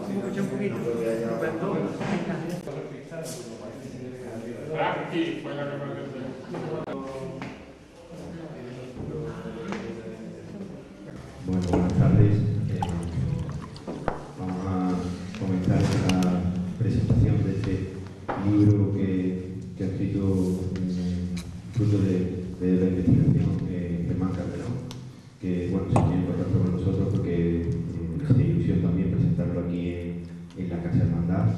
Escucha un poquito. Bueno, buenas tardes. Vamos a comenzar la presentación de este libro que ha escrito fruto de la investigación Germán Calderón, que bueno, se pone en contacto con nosotros porque es de ilusión también presentarlo aquí en la Casa Hermandad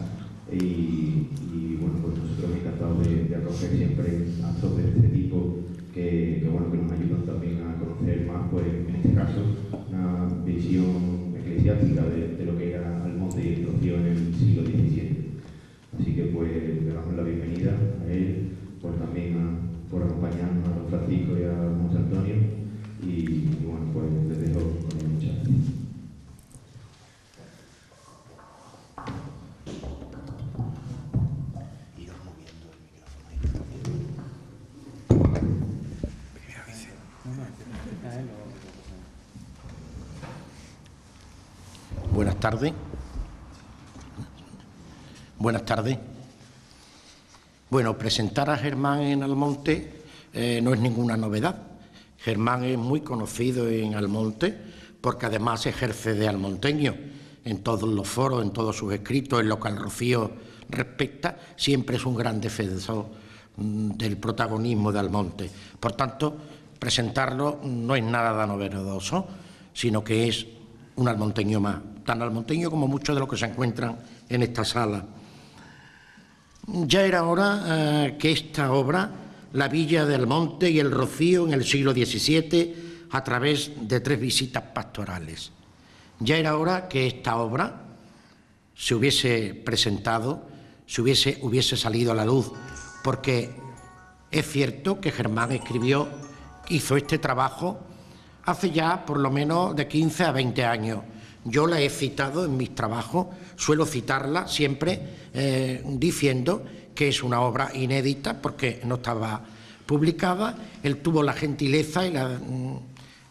y bueno, pues nosotros encantados de acoger siempre actos de este tipo que bueno, que nos ayudan también a conocer más, pues en este caso, una visión eclesiástica de lo que era Almonte y el Rocío en el siglo XVII. Así que pues le damos la bienvenida a él, pues también por acompañarnos a don Francisco y a José Antonio, y bueno, pues les dejo con él. Muchas gracias. Buenas tardes. Buenas tardes. Bueno, presentar a Germán en Almonte no es ninguna novedad. Germán es muy conocido en Almonte porque además ejerce de almonteño en todos los foros, en todos sus escritos, en lo que al Rocío respecta, siempre es un gran defensor del protagonismo de Almonte. Por tanto, presentarlo no es nada novedoso, sino que es un almonteño más, tan almonteño como muchos de los que se encuentran en esta sala. Ya era hora que esta obra, La Villa de Almonte y el Rocío en el siglo XVII, a través de 3 visitas pastorales, ya era hora que esta obra se hubiese presentado, hubiese salido a la luz, porque es cierto que Germán hizo este trabajo hace ya por lo menos de 15 a 20 años. Yo la he citado en mis trabajos, suelo citarla siempre diciendo que es una obra inédita porque no estaba publicada. Él tuvo la gentileza y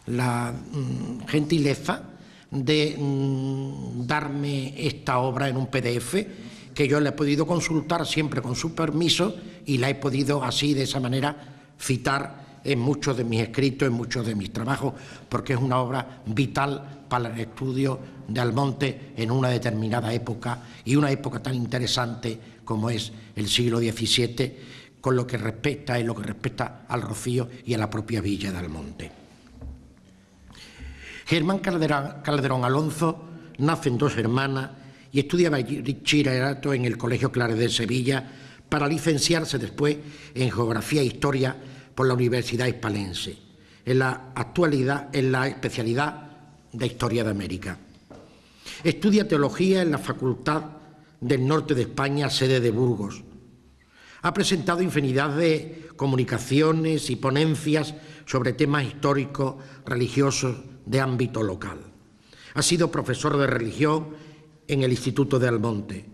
la gentileza de darme esta obra en un PDF que yo le he podido consultar siempre con su permiso y la he podido así, de esa manera, citar en muchos de mis escritos, en muchos de mis trabajos, porque es una obra vital para el estudio de Almonte en una determinada época, y una época tan interesante como es el siglo XVII, con lo que respecta al Rocío y a la propia villa de Almonte. Germán Calderón Alonso nace en Dos Hermanas y estudia bachillerato en el Colegio Claret de Sevilla para licenciarse después en Geografía e Historia por la Universidad Hispalense, en la actualidad en la especialidad de Historia de América. Estudia Teología en la Facultad del Norte de España, sede de Burgos. Ha presentado infinidad de comunicaciones y ponencias sobre temas históricos, religiosos de ámbito local. Ha sido profesor de religión en el Instituto de Almonte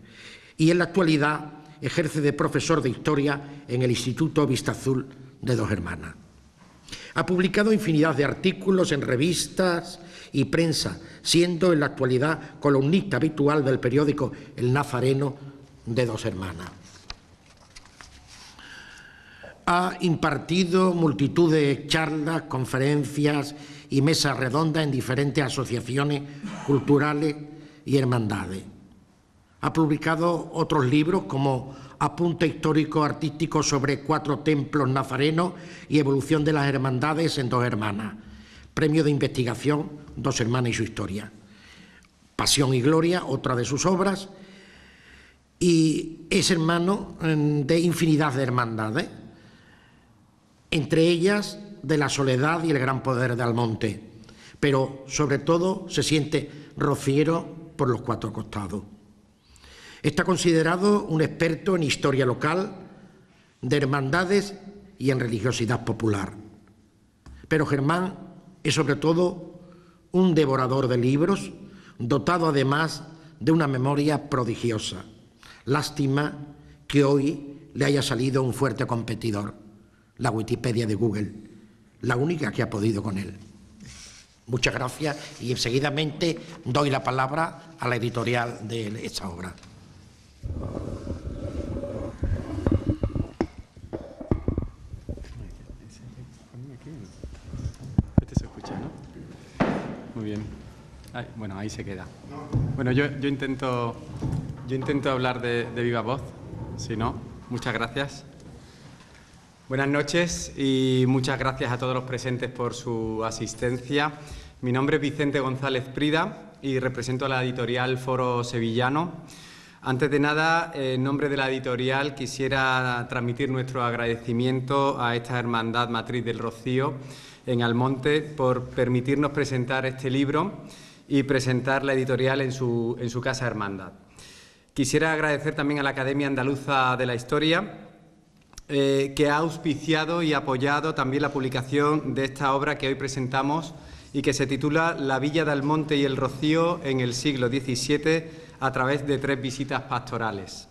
y en la actualidad ejerce de profesor de Historia en el Instituto Vista Azul de Dos Hermanas. Ha publicado infinidad de artículos en revistas y prensa, siendo en la actualidad columnista habitual del periódico El Nazareno de Dos Hermanas. Ha impartido multitud de charlas, conferencias y mesas redondas en diferentes asociaciones culturales y hermandades. Ha publicado otros libros como Apunte histórico artístico sobre 4 templos nazarenos y evolución de las hermandades en Dos Hermanas, premio de investigación Dos Hermanas y su historia. Pasión y Gloria, otra de sus obras, y es hermano de infinidad de hermandades, entre ellas de la Soledad y el Gran Poder de Almonte, pero sobre todo se siente rociero por los 4 costados. Está considerado un experto en historia local, de hermandades y en religiosidad popular. Pero Germán es sobre todo un devorador de libros, dotado además de una memoria prodigiosa. Lástima que hoy le haya salido un fuerte competidor, la Wikipedia de Google, la única que ha podido con él. Muchas gracias y enseguidamente doy la palabra a la editorial de esta obra. Este se escucha, ¿no? Muy bien. Ay, bueno, ahí se queda. Bueno, yo intento hablar de viva voz, si no, muchas gracias. Buenas noches y muchas gracias a todos los presentes por su asistencia. Mi nombre es Vicente González Prida y represento a la editorial Foro Sevillano. Antes de nada, en nombre de la editorial quisiera transmitir nuestro agradecimiento a esta Hermandad Matriz del Rocío en Almonte por permitirnos presentar este libro y presentar la editorial en su casa hermandad. Quisiera agradecer también a la Academia Andaluza de la Historia, que ha auspiciado y apoyado también la publicación de esta obra que hoy presentamos y que se titula La Villa de Almonte y el Rocío en el siglo XVII a través de 3 visitas pastorales.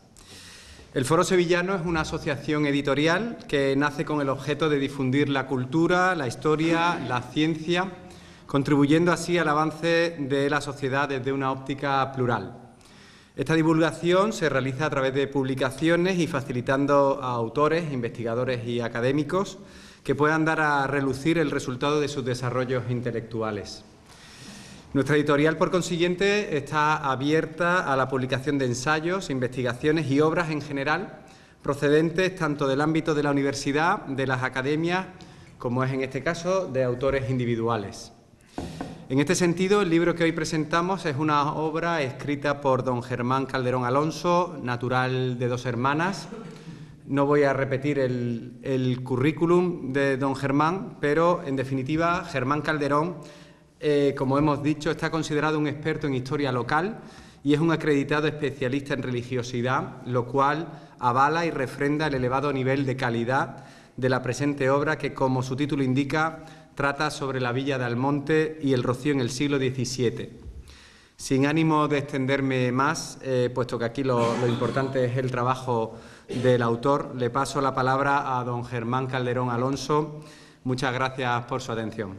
El Foro Sevillano es una asociación editorial que nace con el objeto de difundir la cultura, la historia, la ciencia, contribuyendo así al avance de la sociedad desde una óptica plural. Esta divulgación se realiza a través de publicaciones y facilitando a autores, investigadores y académicos que puedan dar a relucir el resultado de sus desarrollos intelectuales. Nuestra editorial, por consiguiente, está abierta a la publicación de ensayos, investigaciones y obras en general, procedentes tanto del ámbito de la universidad, de las academias, como es en este caso, de autores individuales. En este sentido, el libro que hoy presentamos es una obra escrita por don Germán Calderón Alonso, natural de Dos Hermanas. No voy a repetir el currículum de don Germán, pero en definitiva, Germán Calderón, como hemos dicho, está considerado un experto en historia local y es un acreditado especialista en religiosidad, lo cual avala y refrenda el elevado nivel de calidad de la presente obra que, como su título indica, trata sobre la villa de Almonte y el Rocío en el siglo XVII. Sin ánimo de extenderme más, puesto que aquí lo importante es el trabajo del autor, le paso la palabra a don Germán Calderón Alonso. Muchas gracias por su atención.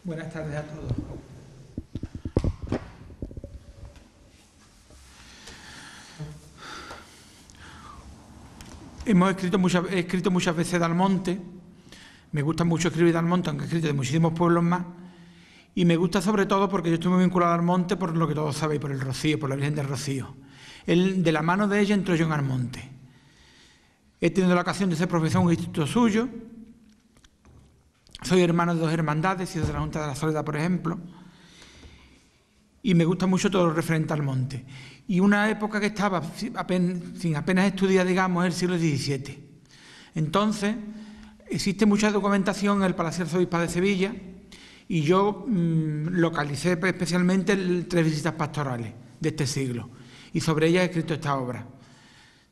Buenas tardes a todos. He escrito muchas veces de Almonte, me gusta mucho escribir de Almonte, aunque he escrito de muchísimos pueblos más, y me gusta sobre todo porque yo estoy muy vinculado a Almonte por lo que todos sabéis, por el Rocío, por la Virgen del Rocío. De la mano de ella entró yo en Almonte. He tenido la ocasión de ser profesor en un instituto suyo, soy hermano de 2 hermandades, he sido de la Junta de la Soledad, por ejemplo, y me gusta mucho todo lo referente al monte. Y una época que estaba sin apenas estudiar, digamos, es el siglo XVII. Entonces, existe mucha documentación en el Palacio del Arzobispado de Sevilla y yo localicé especialmente 3 visitas pastorales de este siglo y sobre ellas he escrito esta obra.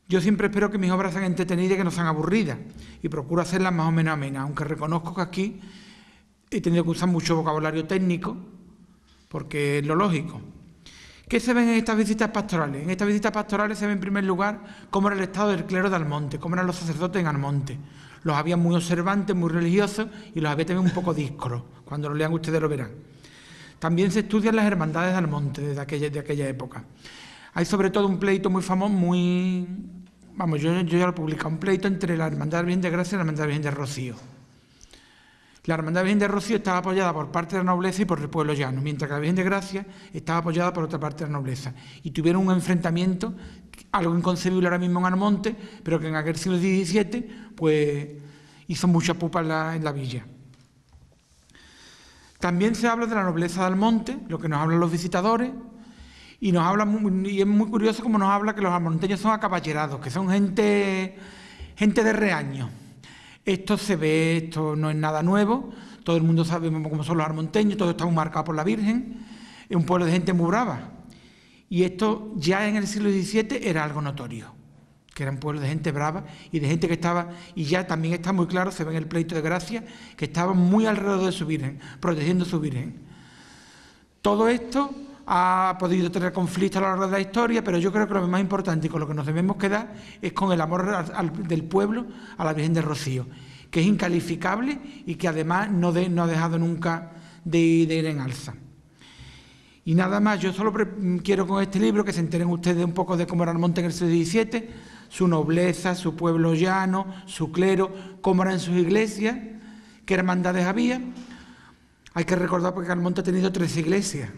Yo siempre espero que mis obras sean entretenidas y que no sean aburridas y procuro hacerlas más o menos amenas, aunque reconozco que aquí he tenido que usar mucho vocabulario técnico porque es lo lógico. ¿Qué se ven en estas visitas pastorales? En estas visitas pastorales se ve en primer lugar cómo era el estado del clero de Almonte, cómo eran los sacerdotes en Almonte. Los había muy observantes, muy religiosos y los había también un poco díscolos. Cuando lo lean ustedes lo verán. También se estudian las hermandades de Almonte de aquella época. Hay sobre todo un pleito muy famoso, yo ya lo he publicado, un pleito entre la Hermandad de la Virgen de Gracia y la Hermandad de la Virgen de Rocío. La Hermandad de la Virgen de Rocío estaba apoyada por parte de la nobleza y por el pueblo llano, mientras que la Virgen de Gracia estaba apoyada por otra parte de la nobleza. Y tuvieron un enfrentamiento, algo inconcebible ahora mismo en Almonte, pero que en aquel siglo XVII pues, hizo mucha pupa en la villa. También se habla de la nobleza de Almonte, lo que nos hablan los visitadores, y es muy curioso como nos habla que los almonteños son acaballerados, que son gente de reaño. Esto se ve, esto no es nada nuevo, todo el mundo sabe cómo son los almonteños, todo está muy marcado por la Virgen, es un pueblo de gente muy brava. Y esto ya en el siglo XVII era algo notorio, que era un pueblo de gente brava y de gente que estaba, y ya también está muy claro, se ve en el pleito de Gracia, que estaba muy alrededor de su Virgen, protegiendo a su Virgen. Todo esto ha podido tener conflictos a lo largo de la historia, pero yo creo que lo más importante y con lo que nos debemos quedar es con el amor del pueblo a la Virgen del Rocío, que es incalificable y que además no ha dejado nunca de ir en alza. Y nada más, yo solo quiero con este libro que se enteren ustedes un poco de cómo era Almonte en el siglo XVII, su nobleza, su pueblo llano, su clero, cómo eran sus iglesias, qué hermandades había. Hay que recordar porque Almonte ha tenido 13 iglesias,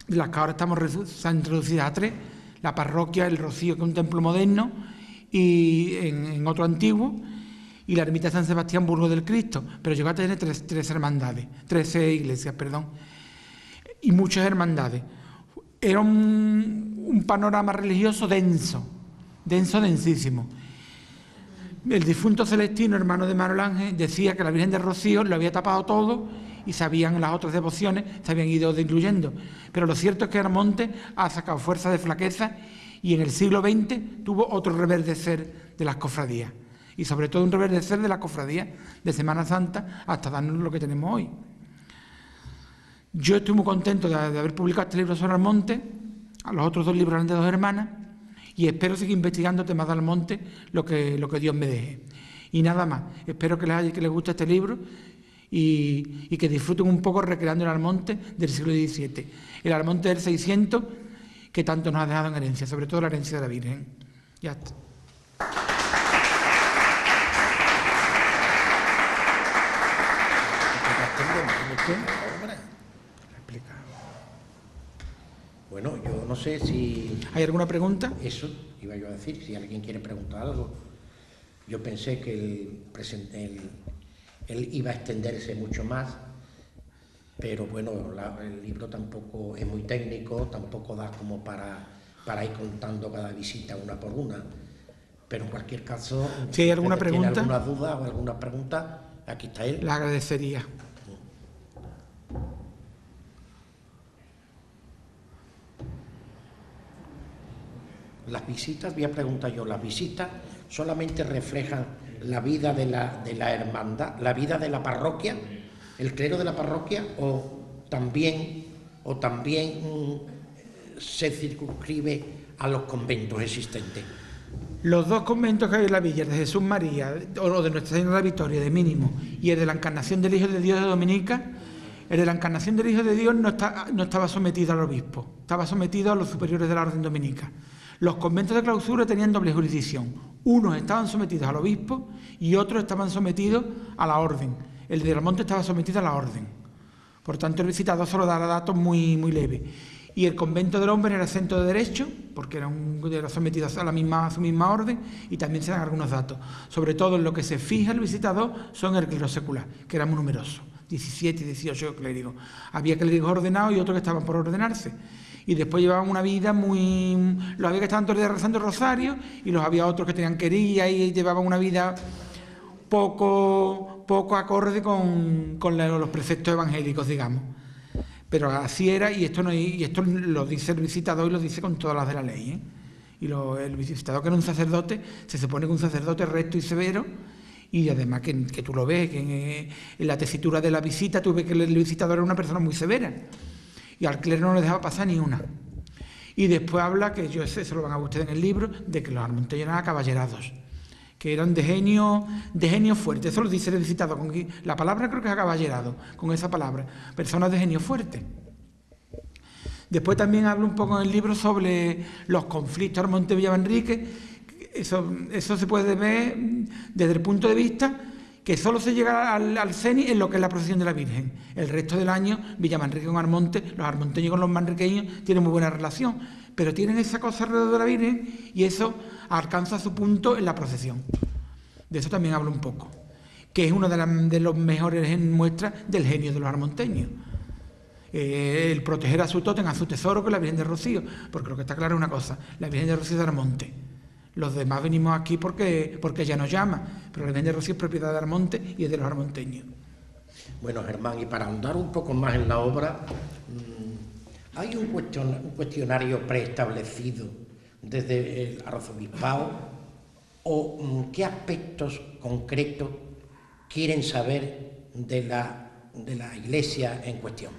de las que ahora están introducidas a 3, la parroquia, el Rocío, que es un templo moderno, y en otro antiguo, y la ermita de San Sebastián, Burgo del Cristo, pero llegó a tener 13 iglesias, y muchas hermandades. Era un panorama religioso densísimo. El difunto Celestino, hermano de Manuel Ángel, decía que la Virgen del Rocío lo había tapado todo y las otras devociones se habían ido diluyendo. Pero lo cierto es que Almonte ha sacado fuerza de flaqueza y en el siglo XX tuvo otro reverdecer de las cofradías. Y sobre todo un reverdecer de las cofradías de Semana Santa hasta darnos lo que tenemos hoy. Yo estoy muy contento de haber publicado este libro sobre Almonte, a los otros 2 libros eran de 2 hermanas, y espero seguir investigando temas de Almonte lo que Dios me deje. Y nada más, espero que les guste este libro y que disfruten un poco recreando el Almonte del siglo XVII, el Almonte del 600 que tanto nos ha dejado en herencia, sobre todo la herencia de la Virgen. Ya está. Bueno, yo no sé si... ¿Hay alguna pregunta? Eso iba yo a decir, si alguien quiere preguntar algo. Yo pensé que él iba a extenderse mucho más, pero bueno, el libro tampoco es muy técnico, tampoco da como para ir contando cada visita una por una. Pero en cualquier caso, si hay alguna pregunta, tiene alguna duda o alguna pregunta, aquí está él. Le agradecería. Las visitas, voy a preguntar yo, ¿las visitas solamente reflejan la vida de la hermandad, la vida de la parroquia, el clero de la parroquia, o también se circunscribe a los conventos existentes? Los 2 conventos que hay en la villa, de Jesús María, o de Nuestra Señora de la Victoria, de Mínimo, y el de la Encarnación del Hijo de Dios de Dominica, el de la Encarnación del Hijo de Dios no estaba sometido al obispo, estaba sometido a los superiores de la Orden Dominica. Los conventos de clausura tenían doble jurisdicción. Unos estaban sometidos al obispo y otros estaban sometidos a la orden. El de Almonte estaba sometido a la orden. Por tanto, el visitador solo dará datos muy leves. Y el convento del hombre era centro de derecho, porque era sometido a su misma orden, y también se dan algunos datos. Sobre todo en lo que se fija el visitador son el clero secular, que era muy numeroso, 17 y 18 clérigos. Había clérigos ordenados y otros que estaban por ordenarse. Y después llevaban una vida los había que estaban todos los días rezando el rosario y los había otros que tenían querella y llevaban una vida poco acorde con los preceptos evangélicos, digamos. Pero así era, y esto lo dice el visitador y lo dice con todas las de la ley, ¿eh? Y el visitador, que era un sacerdote, se supone que un sacerdote recto y severo, y además que tú lo ves, que en la tesitura de la visita tú ves que el visitador era una persona muy severa. Y al clero no le dejaba pasar ni una. Y después habla, que se lo van a ver ustedes en el libro, de que los almonteños eran acaballerados, que eran de genio fuerte. Eso lo dice el visitador. La palabra creo que es acaballerado, con esa palabra. Personas de genio fuerte. Después también habla un poco en el libro sobre los conflictos Almonte Villamanrique. Eso se puede ver desde el punto de vista que solo se llega al cenit en lo que es la procesión de la Virgen. El resto del año, Villamanrique con Almonte, los almonteños con los manriqueños tienen muy buena relación, pero tienen esa cosa alrededor de la Virgen y eso alcanza su punto en la procesión. De eso también hablo un poco, que es una de los mejores muestras del genio de los almonteños. El proteger a su tótem, a su tesoro, con la Virgen de Rocío, porque lo que está claro es una cosa: la Virgen de Rocío es de Almonte. Los demás venimos aquí porque ella nos llama, pero la Virgen de Rocío es propiedad de Almonte y es de los almonteños. Bueno, Germán, y para ahondar un poco más en la obra, ¿hay un cuestionario preestablecido desde el arzobispado o qué aspectos concretos quieren saber de la iglesia en cuestión,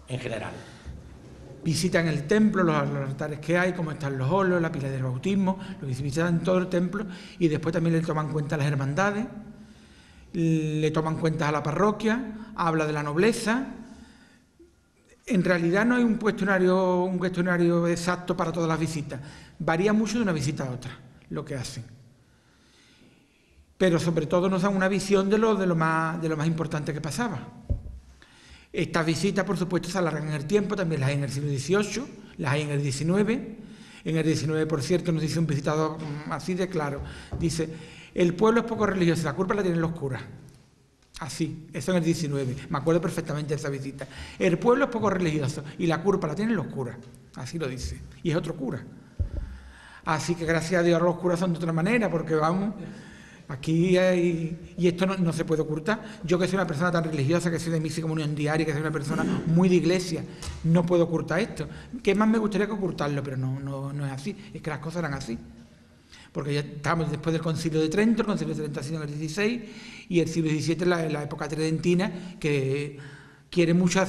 en general? Visitan el templo, los altares que hay, cómo están los óleos, la pila del bautismo, lo visitan todo el templo y después también le toman en cuenta las hermandades le toman cuentas a la parroquia, habla de la nobleza. En realidad no hay un cuestionario exacto para todas las visitas. Varía mucho de una visita a otra lo que hacen. Pero sobre todo nos dan una visión de lo más importante que pasaba. Estas visitas, por supuesto, se alargan en el tiempo, también las hay en el siglo XVIII, las hay en el XIX. En el XIX, por cierto, nos dice un visitador así de claro, dice, el pueblo es poco religioso, la culpa la tienen los curas. Así, eso en el XIX, me acuerdo perfectamente de esa visita. El pueblo es poco religioso y la culpa la tienen los curas, así lo dice, y es otro cura. Así que gracias a Dios los curas son de otra manera, porque vamos, aquí hay, y esto no se puede ocultar. Yo que soy una persona tan religiosa, que soy de misa y comunión diaria, que soy una persona muy de iglesia, no puedo ocultar esto. ¿Qué más me gustaría que ocultarlo? Pero no es así, es que las cosas eran así. Porque ya estamos después del Concilio de Trento, el Concilio de Trento ha sido en el XVI, y el siglo XVII, la época tridentina, que quiere mucha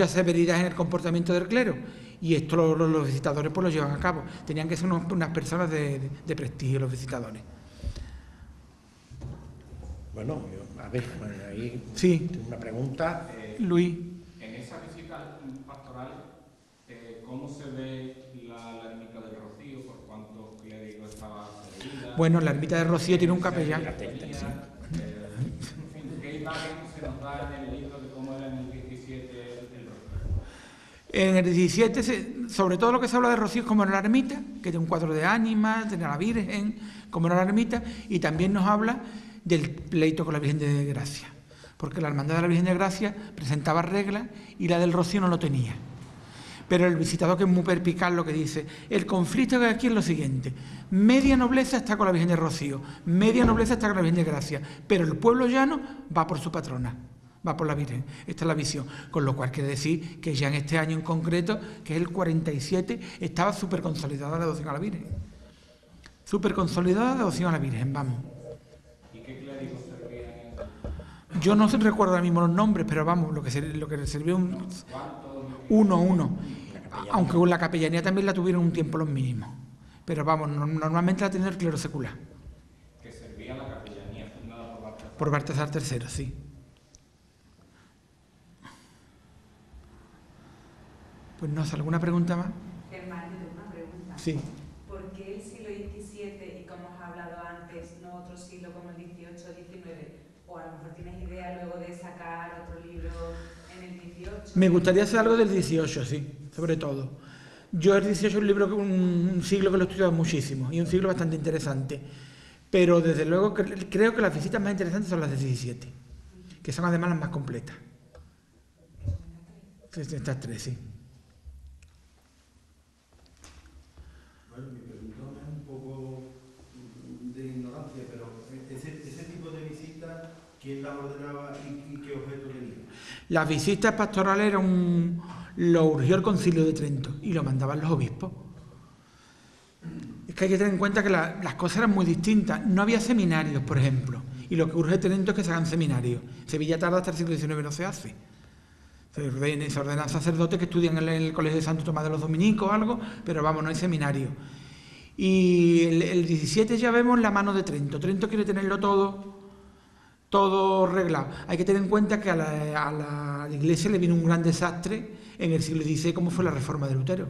severidad en el comportamiento del clero. Y esto los visitadores pues lo llevan a cabo. Tenían que ser unas personas de prestigio los visitadores. Bueno, a ver, ahí sí. tengo una pregunta. Luis. En esa visita pastoral, ¿cómo se ve la ermita del Rocío? ¿Por cuántos clérigos estaba servida? Bueno, la ermita del Rocío tiene un capellán. ¿Qué imagen se nos da en el libro de cómo era en el 17 el Rocío? En el 17, sobre todo lo que se habla de Rocío es como en la ermita, que tiene un cuadro de ánimas, tiene a la Virgen, como en la ermita, y también nos habla del pleito con la Virgen de Gracia, porque la Hermandad de la Virgen de Gracia presentaba reglas y la del Rocío no lo tenía. Pero el visitador, que es muy perspicaz, lo que dice, el conflicto que hay aquí es lo siguiente: media nobleza está con la Virgen de Rocío, media nobleza está con la Virgen de Gracia, pero el pueblo llano va por su patrona, va por la Virgen. Esta es la visión, con lo cual quiere decir que ya en este año en concreto, que es el 47, estaba súper consolidada la devoción a la Virgen. Súper consolidada la devoción a la Virgen, vamos. ¿Y qué clérigos servían? Yo no recuerdo ahora mismo los nombres, pero vamos, lo que sirvió uno. Aunque con la capellanía también la tuvieron un tiempo los mínimos. Pero vamos, normalmente la tenía el clero secular. Que servía la capellanía fundada por Baltasar III, sí. Pues no sé, ¿alguna pregunta más? Germán, yo tengo una pregunta. Sí. ¿Por qué el siglo XVII, y como has hablado antes, no otro siglo como el XVIII o XIX? O a lo mejor tienes idea luego de sacar otro libro en el XVIII. Me gustaría hacer algo del XVIII, sí, sobre todo. Yo el XVIII es un libro, un siglo que lo he estudiado muchísimo, y un siglo bastante interesante. Pero desde luego creo que las visitas más interesantes son las del XVII, que son además las más completas. Estas tres, sí. Bueno, mi pregunta es un poco de ignorancia, pero ese tipo de visitas, ¿quién las ordenaba y qué objeto tenía? Las visitas pastorales lo urgió el Concilio de Trento y lo mandaban los obispos. Es que hay que tener en cuenta que las cosas eran muy distintas. No había seminarios, por ejemplo, y lo que urge Trento es que se hagan seminarios. Sevilla tarda hasta el siglo XIX no se hace. Se ordenan sacerdotes que estudian en el Colegio de Santo Tomás de los Dominicos o algo, pero vamos, no hay seminario. Y el 17 ya vemos la mano de Trento. Trento quiere tenerlo todo arreglado. Hay que tener en cuenta que a la Iglesia le vino un gran desastre en el siglo XVI, como fue la Reforma de Lutero.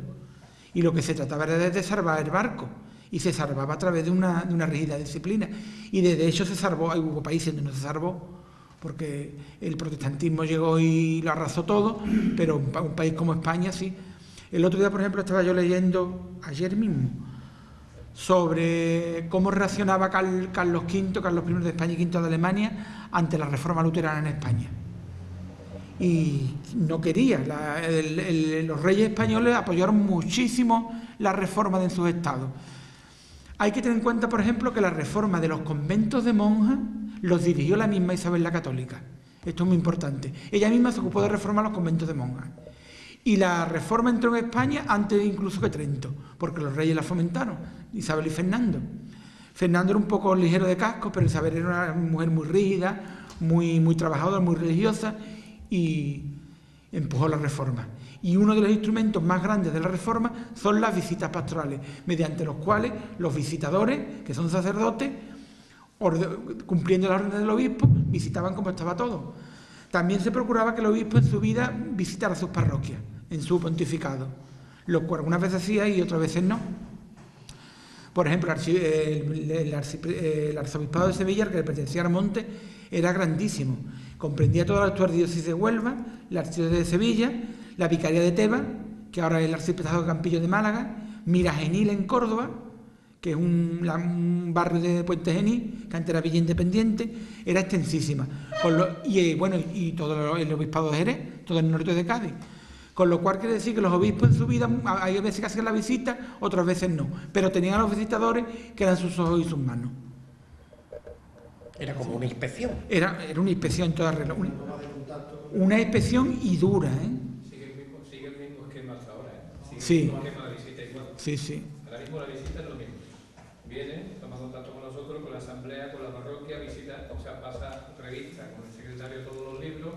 Y lo que se trataba era de salvar el barco, y se salvaba a través de una rígida disciplina. Y de hecho se salvó, hubo países donde no se salvó, porque el protestantismo llegó y lo arrasó todo, pero un país como España sí. El otro día, por ejemplo, estaba yo leyendo, ayer mismo, sobre cómo reaccionaba Carlos I de España y V de Alemania ante la reforma luterana en España. Y no quería, los reyes españoles apoyaron muchísimo la reforma de sus estados. Hay que tener en cuenta, por ejemplo, que la reforma de los conventos de monjas los dirigió la misma Isabel la Católica. Esto es muy importante. Ella misma se ocupó de reformar los conventos de monjas. Y la reforma entró en España antes incluso que Trento, porque los reyes la fomentaron, Isabel y Fernando. Fernando era un poco ligero de casco, pero Isabel era una mujer muy rígida, muy trabajadora, muy religiosa, y empujó la reforma. Y uno de los instrumentos más grandes de la reforma son las visitas pastorales, mediante los cuales los visitadores, que son sacerdotes, cumpliendo las órdenes del obispo, visitaban cómo estaba todo. También se procuraba que el obispo en su vida visitara sus parroquias, en su pontificado, lo cual algunas veces hacía y otras veces no. Por ejemplo, el arzobispado de Sevilla, al que le pertenecía a Armonte, era grandísimo. Comprendía toda la actual diócesis de Huelva, la archidiócesis de Sevilla, la vicaría de Tebas, que ahora es el arciprestazgo de Campillo de Málaga, Miragenil en Córdoba, que es un barrio de Puente Genil, que antes era Villa Independiente, era extensísima. Y todo el obispado de Jerez, todo el norte de Cádiz. Con lo cual quiere decir que los obispos en su vida, hay veces que hacían la visita, otras veces no, pero tenían a los visitadores que eran sus ojos y sus manos. Era como una inspección. Era una inspección en toda regla. Una inspección y dura, ¿eh? Sigue el mismo esquema hasta ahora, ¿eh? Sí. El mismo esquema de visita igual. Sí, sí. Ahora mismo la visita es lo mismo. Viene, toma contacto con nosotros, con la asamblea, con la parroquia, visita, o sea, pasa revista con el secretario de todos los libros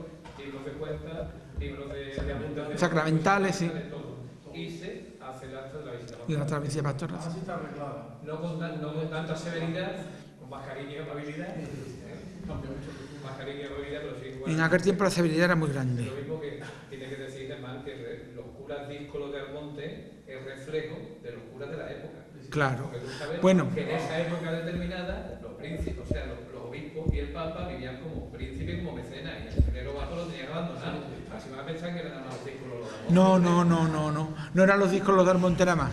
de cuentas, libros de apuntes Sacramentales, sí. todo. Y se hace el acto de la visita Y la travesía pastoral. Así está arreglada. no con tanta severidad, con más cariño y amabilidad. Más cariño y amabilidad, pero sí igual. En aquel tiempo la severidad era muy grande. Lo mismo que tiene que decir, además, que los curas díscolos de Almonte es reflejo de los curas de la época. Claro. Porque tú sabes Bueno. que en esa época determinada, los príncipes, o sea, los obispos y el papa vivían como príncipes y como mecenas, y el clero bajo lo tenían abandonado. Así van a pensar que eran nada más los díscolos de Almonte. No eran los discos los de Armonte nada más.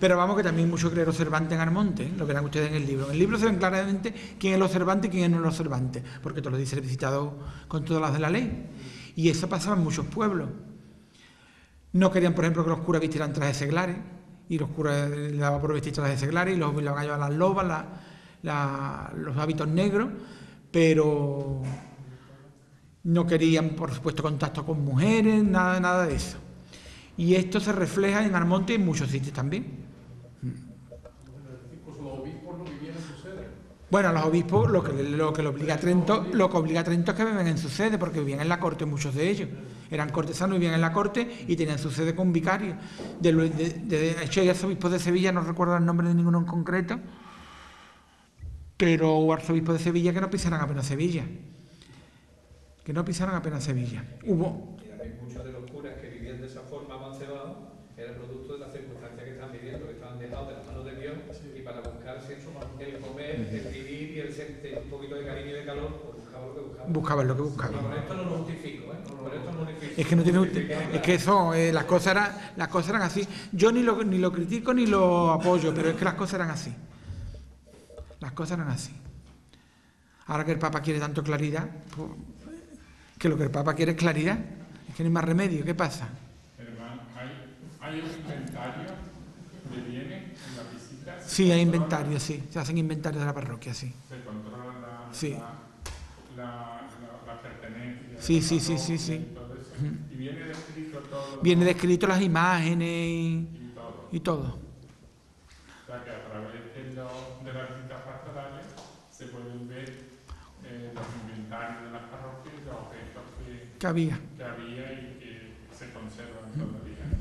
Pero vamos, que también muchos cleros Cervantes en Armonte, ¿eh? Lo verán ustedes en el libro. En el libro se ven claramente quién es los Cervantes y quién no es los Cervantes, porque todo lo dice el visitado con todas las de la ley. Y eso pasaba en muchos pueblos. No querían, por ejemplo, que los curas vistieran trajes seglares, y los curas le daban por vestir trajes seglares, y los obligaban a llevar las lobas, los hábitos negros, pero no querían, por supuesto, contacto con mujeres, nada de eso. Y esto se refleja en Armonte y en muchos sitios también. Incluso los obispos no vivían en su sede. Bueno, a los obispos lo que le obliga a Trento es que viven en su sede, porque vivían en la corte muchos de ellos. Eran cortesanos, vivían en la corte y tenían su sede con vicarios. De hecho, hay arzobispos de Sevilla, no recuerdo el nombre de ninguno en concreto, pero hubo arzobispos de Sevilla que no pisaran apenas Sevilla. Hubo. Muchos de los curas que vivían de esa forma avancebados eran producto de las circunstancias que estaban viviendo, que estaban dejados de la mano de Dios, y para buscarse el comer, el vivir y el sentir un poquito de cariño y de calor, pues buscaban lo que buscaban. Buscaban lo que buscaban. Por esto no lo justifico, ¿eh? Por esto no lo justifico. Es que no tiene, es que eso, las cosas eran así. Yo ni lo critico ni lo apoyo, pero es que las cosas eran así. Las cosas eran así. Ahora que el Papa quiere tanto claridad, pues, que lo que el Papa quiere es claridad, es que no hay más remedio. ¿Qué pasa? Hermano, ¿hay un inventario de bienes en las visitas? Sí, hay inventario, sí. Se hacen inventarios de la parroquia, sí. Se controla Sí. la pertenencia. Sí. Y todo eso. Y viene descrito todo. Viene descrito las imágenes y todo. O sea que a través de las visitas pastorales se pueden ver los inventarios de las parroquias y los objetos Que había. que había y que se conservan todavía, ¿no?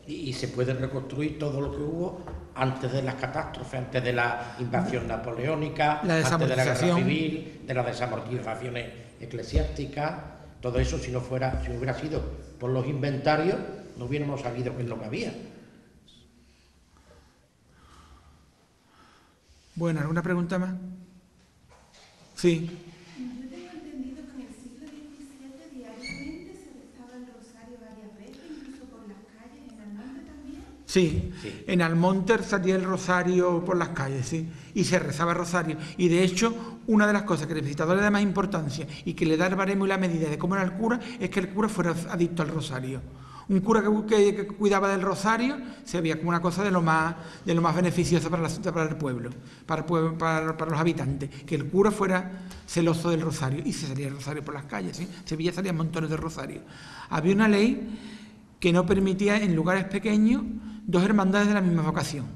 Y se puede reconstruir todo lo que hubo antes de las catástrofes, antes de la invasión napoleónica, La antes de la guerra desamortización. civil, de las desamortizaciones eclesiásticas. Todo eso, si hubiera sido por los inventarios, no hubiéramos sabido qué es lo que había. Bueno, ¿alguna pregunta más? Sí. Yo tengo entendido que en el siglo XVII diariamente se rezaba el rosario varias veces, incluso por las calles, en Almonte también. Sí, en Almonte salía el rosario por las calles, sí, y se rezaba el rosario. Y de hecho, una de las cosas que el visitador le da más importancia y que le da el baremo y la medida de cómo era el cura, es que el cura fuera adicto al rosario. Un cura que cuidaba del rosario se veía como una cosa de lo más beneficiosa para el pueblo, para los habitantes, que el cura fuera celoso del rosario, y se salía el rosario por las calles, ¿sí? En Sevilla salían montones de rosarios. Había una ley que no permitía en lugares pequeños dos hermandades de la misma vocación.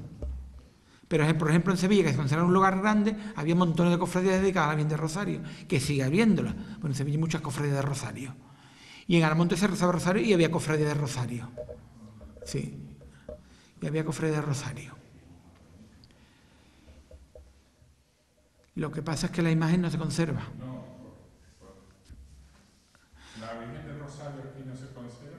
Pero, por ejemplo, en Sevilla, que se considera un lugar grande, había montones de cofradías dedicadas a la Virgen de Rosario, que sigue habiéndolas. Bueno, en Sevilla hay muchas cofradías de Rosario. Y en Almonte se rezaba rosario y había cofradía de rosario. Sí, y había cofradía de rosario. Lo que pasa es que la imagen no se conserva. No, la Virgen del Rosario aquí no se conserva.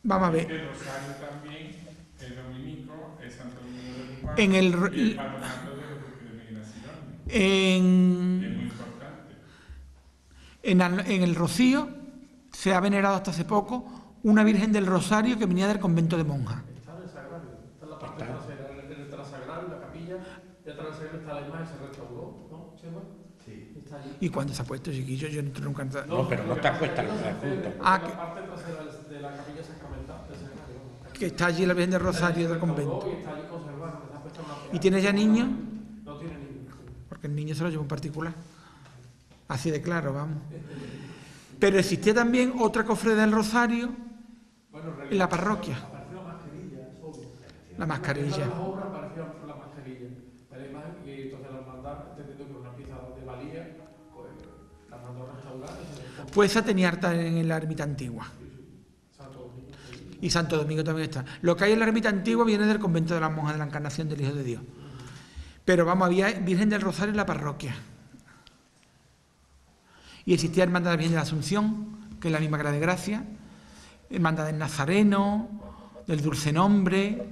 Vamos a ver. El Rosario también, el dominico, es Santo Domingo de Guzmán, En el, y el patronato de Peregrinación. Es muy importante. En el Rocío se ha venerado hasta hace poco una Virgen del Rosario que venía del convento de monjas. Está en el sagrario, está en la parte trasera, en el sagrario, la capilla, y atrás del sagrario está la imagen, se restauró, ¿no, Chema? Sí. Está allí. ¿Y cuándo se ha puesto, chiquillo? Yo nunca... No, pero no está puesta en la junta. Ah, La parte trasera de la capilla sacramental del sagrario. que está allí la Virgen del Rosario del convento. Y está allí conservada, está puesta en una... ¿Y tiene ya niños? No tiene niños. Porque el niño se lo lleva en particular. Así de claro, vamos. Pero existía también otra cofradía del Rosario en la parroquia. Apareció la mascarilla, solo. La mascarilla. En las obras apareció la mascarilla. La imagen, y entonces la hermandad, entendiendo que era una pieza de valía, pues la mandó a restaurar. Pues esa tenía harta en la ermita antigua. Santo Domingo. Y Santo Domingo también está. Lo que hay en la ermita antigua viene del convento de las monjas de la Encarnación del Hijo de Dios. Pero vamos, había Virgen del Rosario en la parroquia. Y existía Hermandad de la Virgen de la Asunción, que es la misma que la de Gracia, Hermandad del Nazareno, del Dulce Nombre,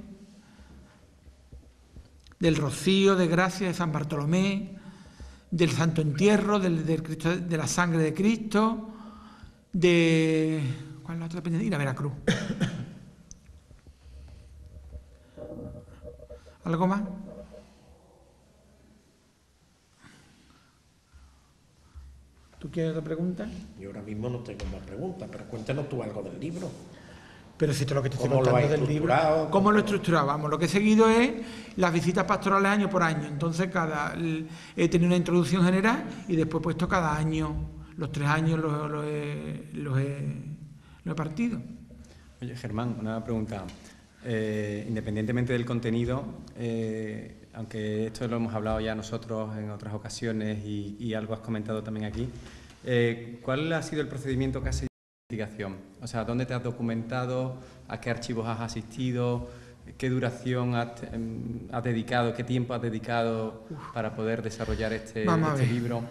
del Rocío, de Gracia, de San Bartolomé, del Santo Entierro, Cristo, de la Sangre de Cristo, de... ¿cuál es la otra dependencia? Y la Veracruz. ¿Algo más? ¿Tú quieres otra pregunta? Yo ahora mismo no tengo más preguntas, pero cuéntanos tú algo del libro. Pero si todo lo que te estoy ¿Cómo lo contando has del libro... estructurado? ¿Cómo lo he estructurado? Vamos, lo que he seguido es las visitas pastorales año por año. Entonces, he tenido una introducción general y después he puesto cada año, los 3 años los he partido. Oye, Germán, una pregunta. Independientemente del contenido, aunque esto lo hemos hablado ya nosotros en otras ocasiones y algo has comentado también aquí, ¿cuál ha sido el procedimiento que has seguido en la investigación? O sea, ¿dónde te has documentado? ¿A qué archivos has asistido? ¿Qué duración has dedicado? ¿Qué tiempo has dedicado para poder desarrollar este libro?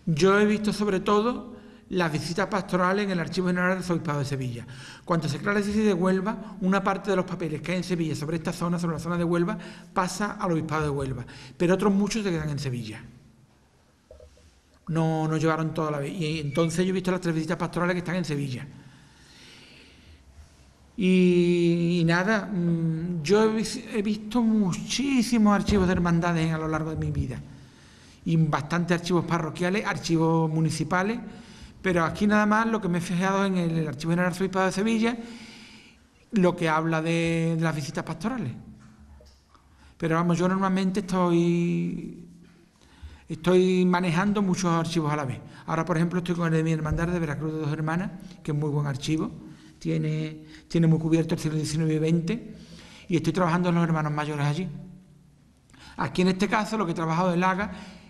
Yo he visto sobre todo las visitas pastorales en el Archivo General del Arzobispado de Sevilla. Cuando se crea la diócesis de Huelva, una parte de los papeles que hay en Sevilla sobre esta zona, sobre la zona de Huelva, pasa al Obispado de Huelva, pero otros muchos se quedan en Sevilla. No llevaron toda la vez. Y entonces yo he visto las 3 visitas pastorales que están en Sevilla. Y nada, yo he visto muchísimos archivos de hermandades a lo largo de mi vida. Y bastantes archivos parroquiales, archivos municipales. Pero aquí nada más lo que me he fijado en el Archivo General del Arzobispado de Sevilla, lo que habla de las visitas pastorales. Pero vamos, yo normalmente estoy manejando muchos archivos a la vez. Ahora, por ejemplo, estoy con el de mi hermandad de Veracruz de 2 Hermanas, que es muy buen archivo, tiene muy cubierto el siglo XIX y XX, y estoy trabajando en los hermanos mayores allí. Aquí en este caso lo que he trabajado es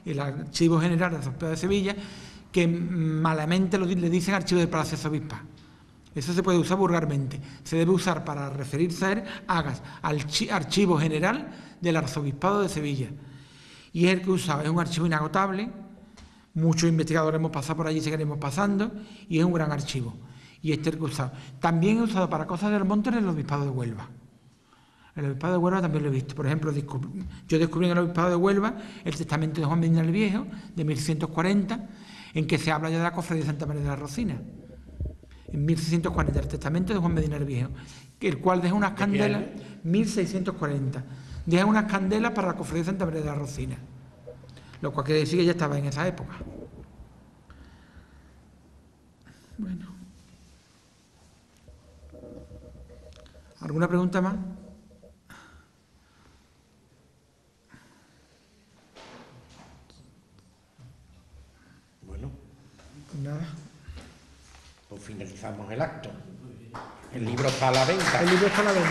el Archivo General del Arzobispado de Sevilla, que malamente le dicen archivo del Palacio Arzobispo. Eso se puede usar vulgarmente. Se debe usar para referirse a él, hagas al Archivo General del Arzobispado de Sevilla. Y es el que he usado. Es un archivo inagotable. Muchos investigadores hemos pasado por allí y seguiremos pasando. Y es un gran archivo. Y este es el que he usado. También he usado para cosas del monte en el Obispado de Huelva. En el Obispado de Huelva también lo he visto. Por ejemplo, yo descubrí en el Obispado de Huelva el testamento de Juan Medina el Viejo, de 1640, en que se habla ya de la cofradía de Santa María de la Rocina. En 1640, el testamento de Juan Medina el Viejo, el cual deja unas candelas, 1640, deja unas candelas para la cofradía de Santa María de la Rocina, lo cual quiere decir que ya estaba en esa época. Bueno. ¿Alguna pregunta más? Nada. Pues finalizamos el acto. El libro está a la venta. El libro está a la venta.